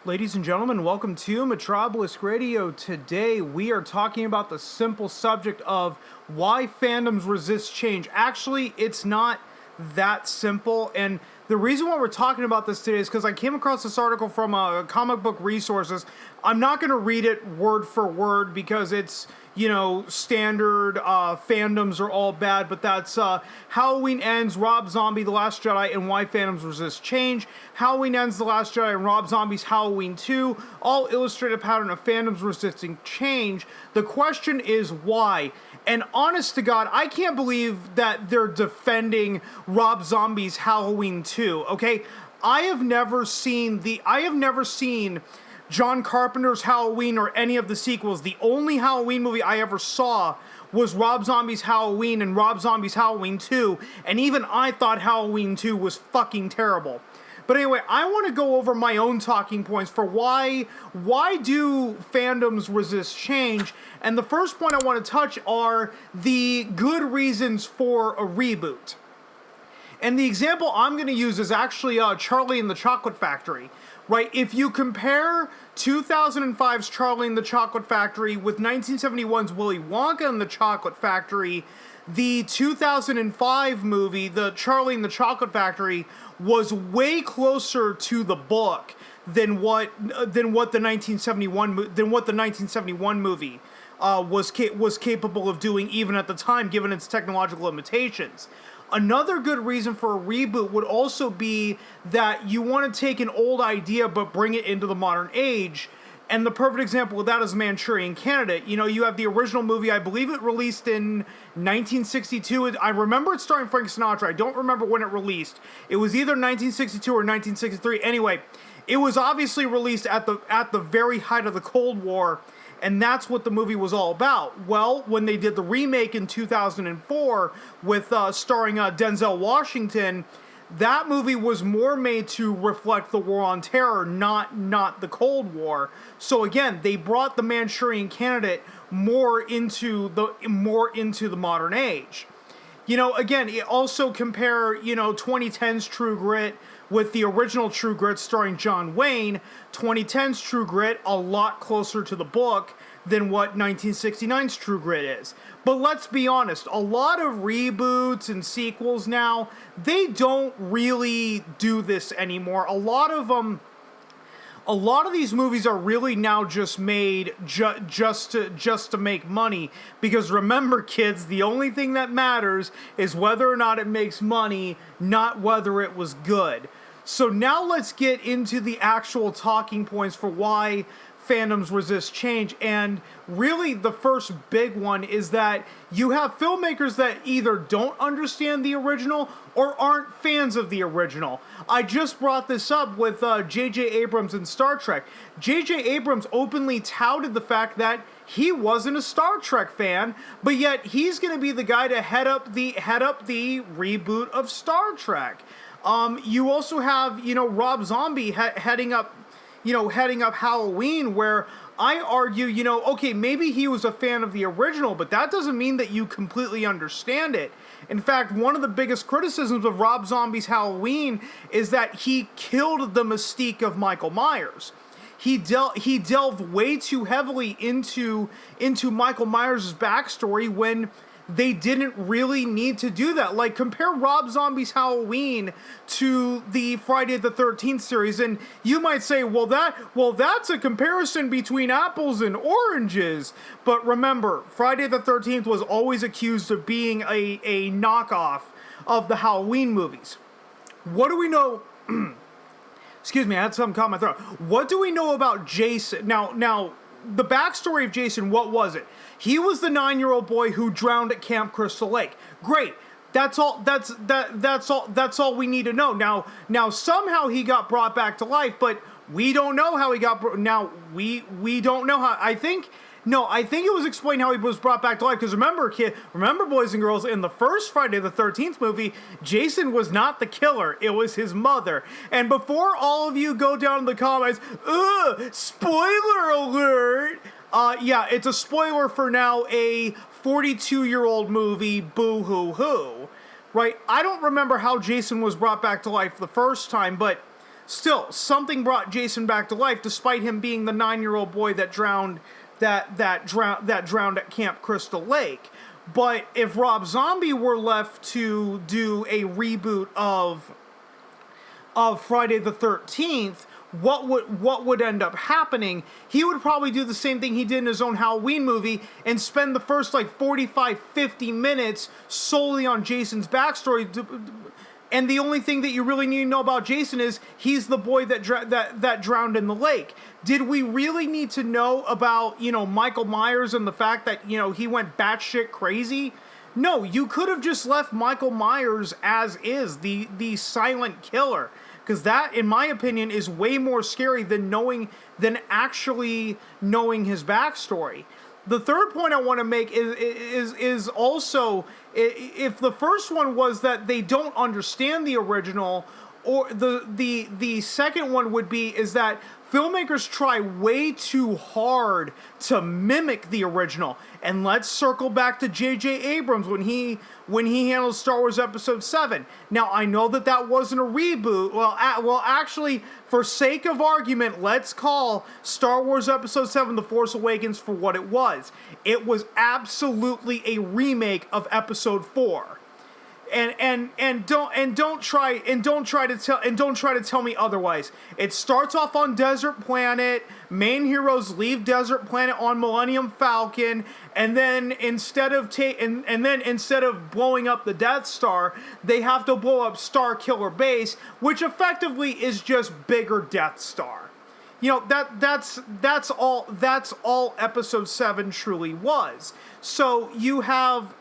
Ladies and gentlemen, welcome to Metropolis Radio. Today we are talking about the simple subject of why fandoms resist change. Actually, it's not that simple, and the reason why we're talking about this today is because I came across this article from Comic Book Resources. I'm not going to read it word for word because it's, standard fandoms are all bad, but that's Halloween Ends, Rob Zombie, The Last Jedi, and Why Fandoms Resist Change. Halloween Ends, The Last Jedi, and Rob Zombie's Halloween 2 all illustrate a pattern of fandoms resisting change. The question is why? And honest to God, I can't believe that they're defending Rob Zombie's Halloween 2, okay? I have never seen John Carpenter's Halloween or any of the sequels. The only Halloween movie I ever saw was Rob Zombie's Halloween and Rob Zombie's Halloween 2, and even I thought Halloween 2 was fucking terrible. But anyway, I want to go over my own talking points for why do fandoms resist change, and the first point I want to touch are the good reasons for a reboot. And the example I'm going to use is actually Charlie and the Chocolate Factory, right? If you compare 2005's Charlie and the Chocolate Factory with 1971's Willy Wonka and the Chocolate Factory, the 2005 movie, the Charlie and the Chocolate Factory, was way closer to the book than what the 1971 movie was capable of doing, even at the time, given its technological limitations. Another good reason for a reboot would also be that you want to take an old idea but bring it into the modern age. And the perfect example of that is Manchurian Candidate. You have the original movie, I believe it released in 1962. I remember it starring Frank Sinatra. I don't remember when it released. It was either 1962 or 1963. Anyway, it was obviously released at the very height of the Cold War, and that's what the movie was all about. Well, when they did the remake in 2004 with starring Denzel Washington, that movie was more made to reflect the War on Terror, not the Cold War. So again, they brought the Manchurian Candidate more into the modern age. Again, also compare 2010's True Grit with the original True Grit starring John Wayne. 2010's True Grit a lot closer to the book than what 1969's True Grit is. But let's be honest, a lot of reboots and sequels now, they don't really do this anymore. A lot of these movies are really now just made just to make money. Because remember, kids, the only thing that matters is whether or not it makes money, not whether it was good. So now let's get into the actual talking points for why fandoms resist change. And really the first big one is that you have filmmakers that either don't understand the original or aren't fans of the original. I just brought this up with J.J. Abrams and Star Trek. J.J. Abrams openly touted the fact that he wasn't a Star Trek fan, but yet he's going to be the guy to head up the reboot of Star Trek. You also have, Rob Zombie heading up Halloween, where I argue, okay, maybe he was a fan of the original, but that doesn't mean that you completely understand it. In fact, one of the biggest criticisms of Rob Zombie's Halloween is that he killed the mystique of Michael Myers. He delved way too heavily into Michael Myers' backstory when they didn't really need to do that. Like, compare Rob Zombie's Halloween to the Friday the 13th series, and you might say, well, that's a comparison between apples and oranges. But remember, Friday the 13th was always accused of being a knockoff of the Halloween movies. What do we know? Excuse me, I had something caught in my throat. What do we know about Jason? Now, the backstory of Jason, what was it? He was the 9-year-old boy who drowned at Camp Crystal Lake. Great. That's all we need to know. Now somehow he got brought back to life, but we don't know how he got we don't know how. I think it was explained how he was brought back to life, because remember, boys and girls, in the first Friday the 13th movie, Jason was not the killer, it was his mother. And before all of you go down in the comments, spoiler alert, yeah, it's a spoiler for now a 42-year-old movie, boo-hoo-hoo, right? I don't remember how Jason was brought back to life the first time, but still, something brought Jason back to life, despite him being the 9-year-old boy that drowned at Camp Crystal Lake. But if Rob Zombie were left to do a reboot of Friday the 13th, what would end up happening? He would probably do the same thing he did in his own Halloween movie and spend the first 45-50 minutes solely on Jason's backstory. And the only thing that you really need to know about Jason is he's the boy that drowned in the lake. Did we really need to know about, Michael Myers and the fact that, he went batshit crazy? No, you could have just left Michael Myers as is, the silent killer. Because that, in my opinion, is way more scary than actually knowing his backstory. The third point I want to make is also, if the first one was that they don't understand the original, or the second one would be is that filmmakers try way too hard to mimic the original. And let's circle back to J.J. Abrams when he handled Star Wars Episode 7. Now, I know that wasn't a reboot. Well, actually, for sake of argument, let's call Star Wars Episode 7 The Force Awakens for what it was. It was absolutely a remake of Episode 4. And don't try to tell me otherwise. It starts off on Desert Planet. Main heroes leave Desert Planet on Millennium Falcon, and then instead of blowing up the Death Star, they have to blow up Star Killer Base, which effectively is just bigger Death Star. That's all Episode 7 truly was. So you have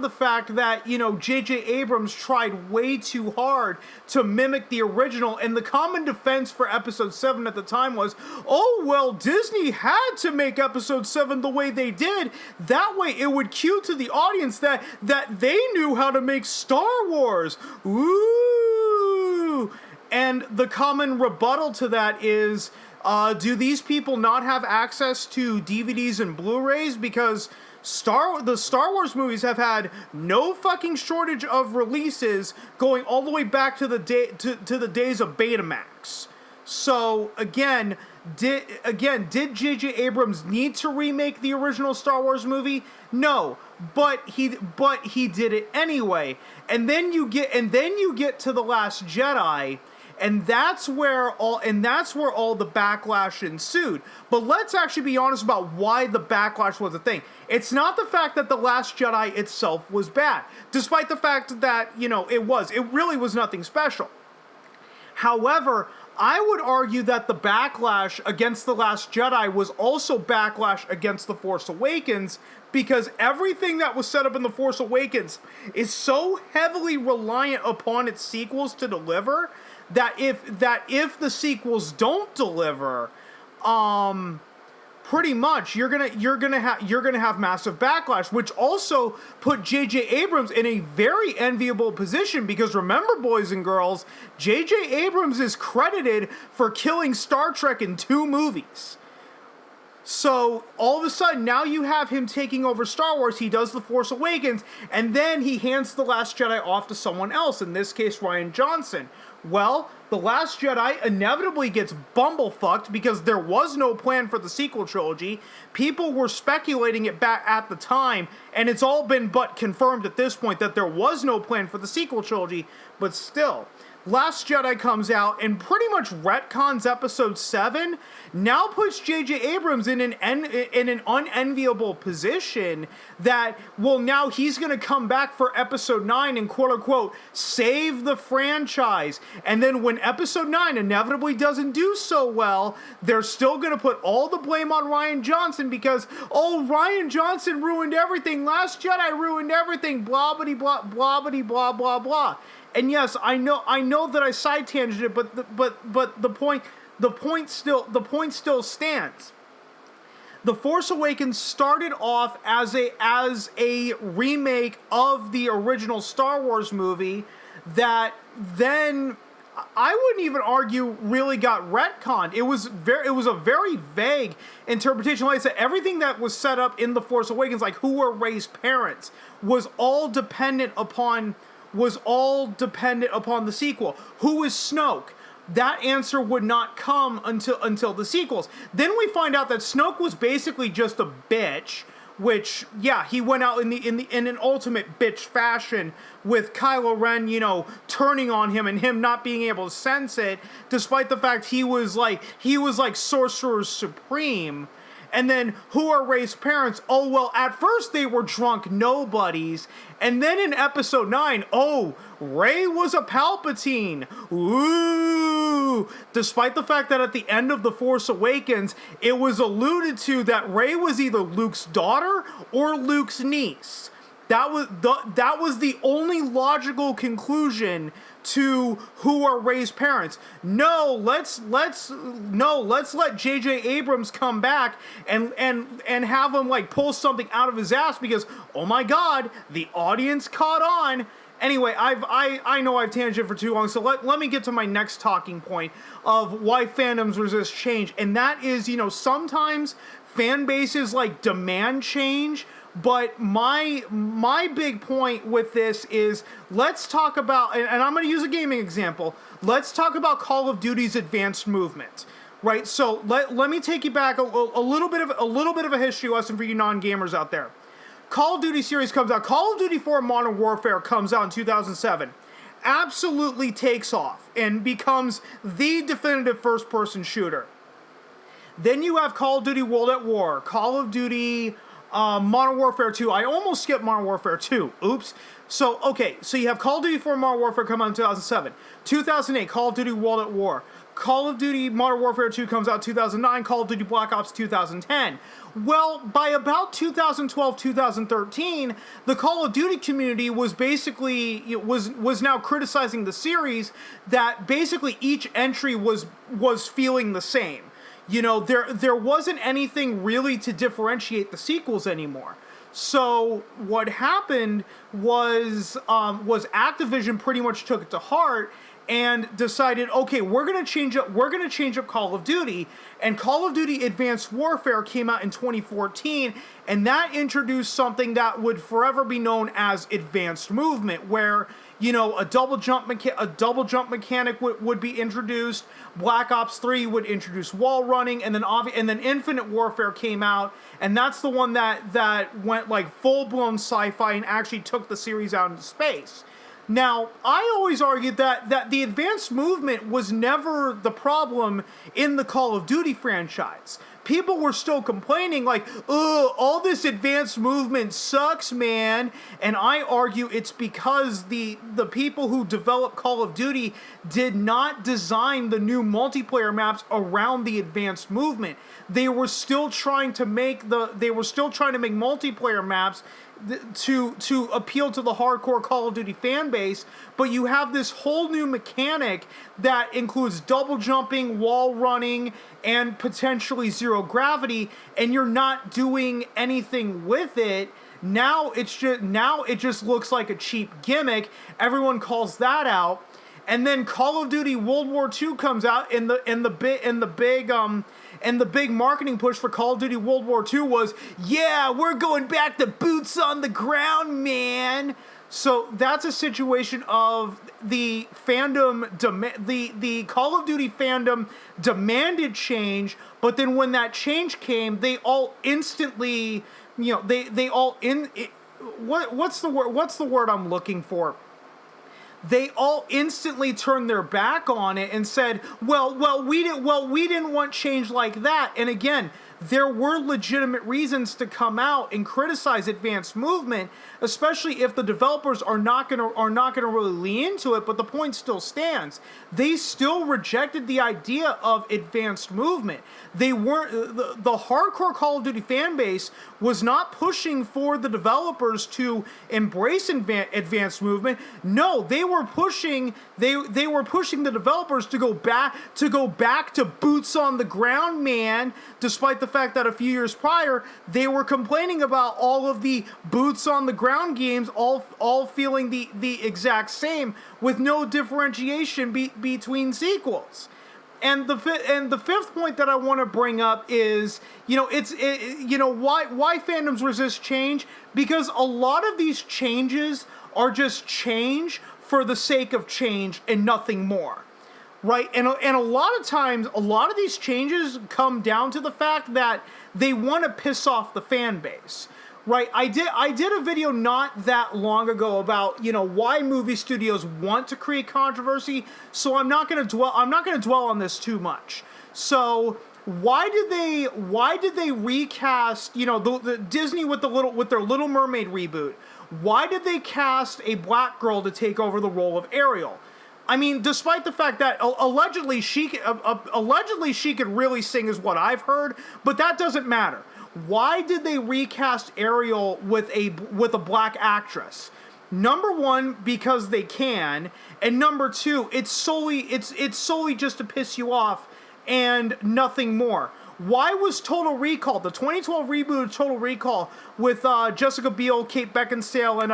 the fact that, J.J. Abrams tried way too hard to mimic the original, and the common defense for Episode 7 at the time was, oh, well, Disney had to make Episode 7 the way they did. That way it would cue to the audience that they knew how to make Star Wars. Ooh! And the common rebuttal to that is, do these people not have access to DVDs and Blu-rays? Because the Star Wars movies have had no fucking shortage of releases going all the way back to the days of Betamax. So again, did J.J. Abrams need to remake the original Star Wars movie? No, but he did it anyway. And then you get to The Last Jedi. And that's where all the backlash ensued. But let's actually be honest about why the backlash was a thing. It's not the fact that The Last Jedi itself was bad, despite the fact that, it really was nothing special. However, I would argue that the backlash against The Last Jedi was also backlash against The Force Awakens, because everything that was set up in The Force Awakens is so heavily reliant upon its sequels to deliver that if the sequels don't deliver, pretty much you're gonna have massive backlash, which also put J.J. Abrams in a very enviable position, because remember, boys and girls, J.J. Abrams is credited for killing Star Trek in 2 movies. So, all of a sudden, now you have him taking over Star Wars. He does The Force Awakens, and then he hands The Last Jedi off to someone else, in this case, Rian Johnson. Well, The Last Jedi inevitably gets bumblefucked because there was no plan for the sequel trilogy. People were speculating it back at the time, and it's all been but confirmed at this point that there was no plan for the sequel trilogy, but still. Last Jedi comes out and pretty much retcons Episode 7, now puts J.J. Abrams in an unenviable position that, well, now he's going to come back for Episode 9 and quote-unquote save the franchise. And then when Episode 9 inevitably doesn't do so well, they're still going to put all the blame on Rian Johnson because, oh, Rian Johnson ruined everything, Last Jedi ruined everything, blah-bitty blah, blah-bitty blah, blah, blah. And yes, I know that I side tangented, but the point still stands. The Force Awakens started off as a remake of the original Star Wars movie that then I wouldn't even argue really got retconned. It was a very vague interpretation. Like I said, everything that was set up in The Force Awakens, like who were Rey's parents, was all dependent upon was all dependent upon the sequel. Who is Snoke? That answer would not come until the sequels. Then we find out that Snoke was basically just a bitch, which, yeah, he went out in an ultimate bitch fashion with Kylo Ren, turning on him and him not being able to sense it, despite the fact he was like Sorcerer Supreme. And then, who are Rey's parents? Oh, well, at first they were drunk nobodies. And then in episode 9, Rey was a Palpatine. Ooh! Despite the fact that at the end of The Force Awakens, it was alluded to that Rey was either Luke's daughter or Luke's niece. That was the only logical conclusion to who are Rey's parents. Let's let J.J. Abrams come back and have him pull something out of his ass because, oh my God, the audience caught on. Anyway, I know I've tangented for too long, so let me get to my next talking point of why fandoms resist change, and that is, sometimes fan bases demand change. But my big point with this is, let's talk about, and I'm going to use a gaming example, let's talk about Call of Duty's advanced movement, right? So let me take you back a little bit of a history lesson for you non-gamers out there. Call of Duty series comes out, Call of Duty 4 Modern Warfare comes out in 2007, absolutely takes off and becomes the definitive first-person shooter. Then you have Call of Duty World at War, Call of Duty Modern Warfare 2. I almost skipped Modern Warfare 2. Oops. So you have Call of Duty 4 Modern Warfare come out in 2007. 2008, Call of Duty World at War. Call of Duty Modern Warfare 2 comes out 2009. Call of Duty Black Ops 2010. Well, by about 2012, 2013, the Call of Duty community was basically, was now criticizing the series that basically each entry was feeling the same. There wasn't anything really to differentiate the sequels anymore. So what happened was Activision pretty much took it to heart and decided, okay, we're gonna change up Call of Duty, and Call of Duty Advanced Warfare came out in 2014, and that introduced something that would forever be known as advanced movement, where a double jump mechanic would be introduced. Black Ops 3 would introduce wall running, and then Infinite Warfare came out, and that's the one that went full blown sci-fi and actually took the series out into space. Now, I always argued that the advanced movement was never the problem in the Call of Duty franchise. People were still complaining all this advanced movement sucks, man. And I argue it's because the people who developed Call of Duty did not design the new multiplayer maps around the advanced movement. They were still trying to make multiplayer maps to appeal to the hardcore Call of Duty fan base, but you have this whole new mechanic that includes double jumping, wall running, and potentially zero gravity, and you're not doing anything with it. Now it just looks like a cheap gimmick. Everyone calls that out. And then Call of Duty World War II comes out, and the big marketing push for Call of Duty World War II was, yeah, we're going back to boots on the ground, man. So that's a situation of the fandom, the Call of Duty fandom demanded change, but then when that change came, they all instantly, what's the word I'm looking for? They all instantly turned their back on it and said, we didn't want change like that. And again, there were legitimate reasons to come out and criticize advanced movement, especially if the developers are not gonna really lean into it. But the point still stands: they still rejected the idea of advanced movement. They weren't the hardcore Call of Duty fan base was not pushing for the developers to embrace advanced movement. No, they were pushing the developers to go back to boots on the ground, man. Despite the fact that a few years prior they were complaining about all of the boots on the ground games all feeling the exact same with no differentiation between sequels. and the fifth point that I want to bring up is, why fandoms resist change, because a lot of these changes are just change for the sake of change and nothing more. Right, and a lot of times, a lot of these changes come down to the fact that they want to piss off the fan base. Right, I did a video not that long ago about why movie studios want to create controversy. So I'm not going to dwell on this too much. So why did they recast the Disney with their Little Mermaid reboot? Why did they cast a black girl to take over the role of Ariel? I mean, despite the fact that allegedly she could really sing, is what I've heard, but that doesn't matter. Why did they recast Ariel with a black actress? Number one, because they can, and number two, it's solely just to piss you off and nothing more. Why was Total Recall, the 2012 reboot of Total Recall with Jessica Biel, Kate Beckinsale, and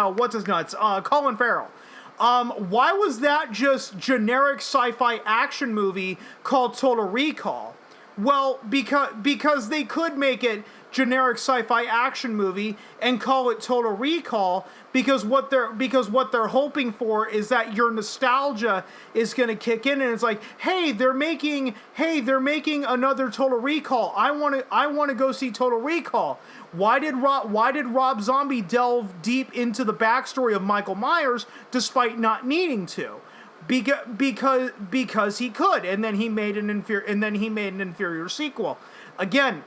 Colin Farrell? Why was that just generic sci-fi action movie called Total Recall? Well, because they could make it generic sci-fi action movie and call it Total Recall, because what they're hoping for is that your nostalgia is going to kick in, and it's like, hey, they're making another Total Recall. I want to go see Total Recall. Why did Rob Zombie delve deep into the backstory of Michael Myers despite not needing to? Because he could, and then he made an inferior sequel. Again,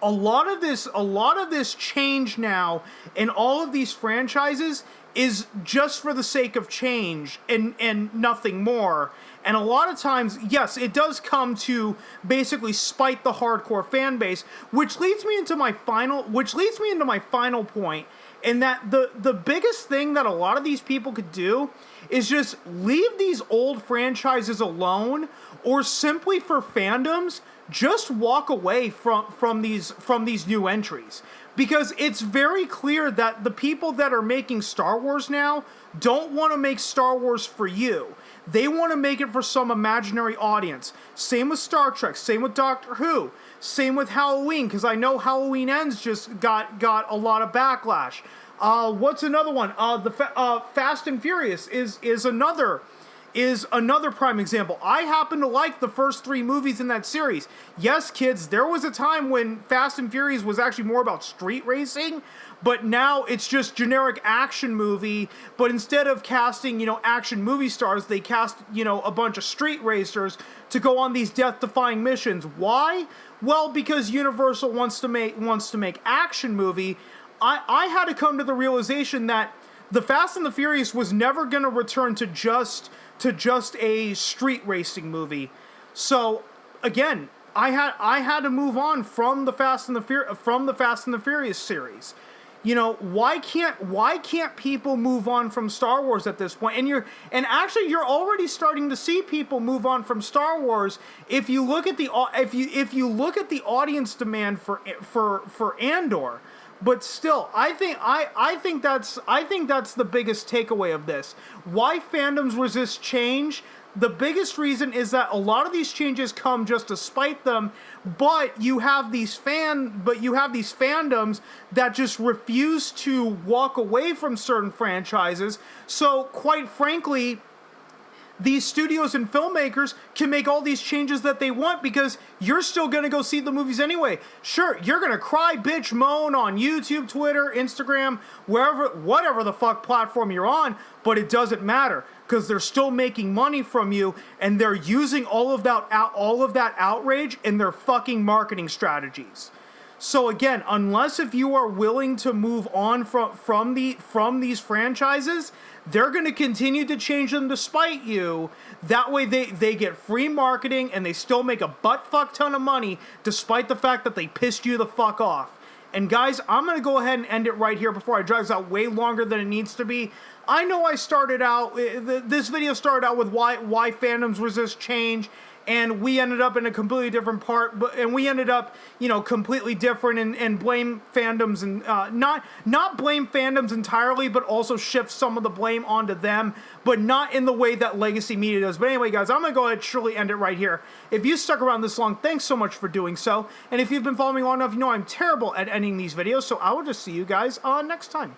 a lot of this change now in all of these franchises is just for the sake of change and nothing more. And a lot of times, yes, it does come to basically spite the hardcore fan base, which leads me into my final point, in that the biggest thing that a lot of these people could do is just leave these old franchises alone, or simply for fandoms, just walk away from these new entries. Because it's very clear that the people that are making Star Wars now don't want to make Star Wars for you. They want to make it for some imaginary audience. Same with Star Trek, same with Doctor Who, same with Halloween, because I know Halloween Ends just got a lot of backlash. What's another one? Fast and Furious is another prime example. I happen to like the first 3 movies in that series. Yes, kids, there was a time when Fast and Furious was actually more about street racing, but now it's just generic action movie, but instead of casting, action movie stars, they cast, a bunch of street racers to go on these death-defying missions. Why? Well, because Universal wants to make action movie. I had to come to the realization that the Fast and the Furious was never going to return to just a street racing movie. So again, I had to move on from the Fast and the Furious series. Why can't people move on from Star Wars at this point? And actually you're already starting to see people move on from Star Wars if you look at the audience demand for Andor. But still, I think that's the biggest takeaway of this. Why fandoms resist change? The biggest reason is that a lot of these changes come just to spite them, but you have these fandoms that just refuse to walk away from certain franchises. So, quite frankly, these studios and filmmakers can make all these changes that they want because you're still going to go see the movies anyway. Sure, you're going to cry, bitch, moan on YouTube, Twitter, Instagram, whatever the fuck platform you're on, but it doesn't matter because they're still making money from you, and they're using all of that outrage in their fucking marketing strategies. So again, unless if you are willing to move on from these franchises, they're going to continue to change them to spite you. That way they get free marketing and they still make a butt-fuck ton of money despite the fact that they pissed you the fuck off. And guys, I'm going to go ahead and end it right here before I drag this out way longer than it needs to be. I know I started out, this video started out with why fandoms resist change, and we ended up in a completely different part, and we ended up, you know, completely different, and blame fandoms, and not blame fandoms entirely, but also shift some of the blame onto them, but not in the way that legacy media does. But anyway, guys, I'm going to go ahead and surely end it right here. If you stuck around this long, thanks so much for doing so, and if you've been following me long enough, you know I'm terrible at ending these videos, so I will just see you guys next time.